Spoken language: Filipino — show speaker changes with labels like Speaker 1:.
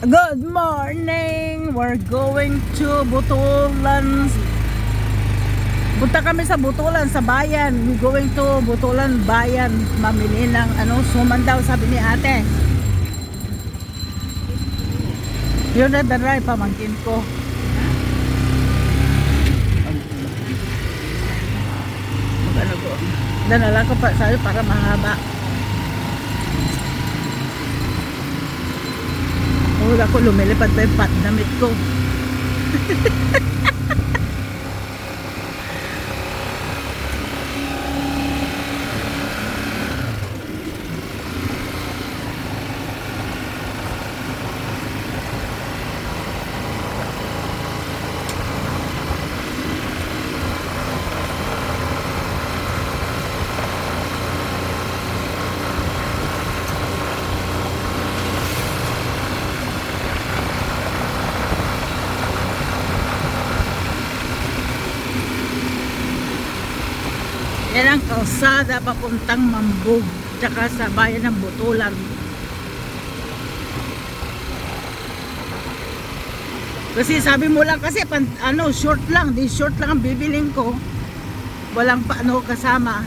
Speaker 1: Good morning! We're going to Butulan. Punta kami sa Butulan, sa bayan. We're going to Butulan bayan. Mamili ng suman daw, sabi ni ate. Yun na daray, pamangkin ko. Danala ko pa sa'yo para mahaba. Wala ko lumilipad pa yung patnamit ko. Yan ang kalsada papuntang Mambog tsaka sa bayan ng Butulan. Kasi sabi mo lang kasi short lang, di short lang ang bibiling ko. Walang kasama.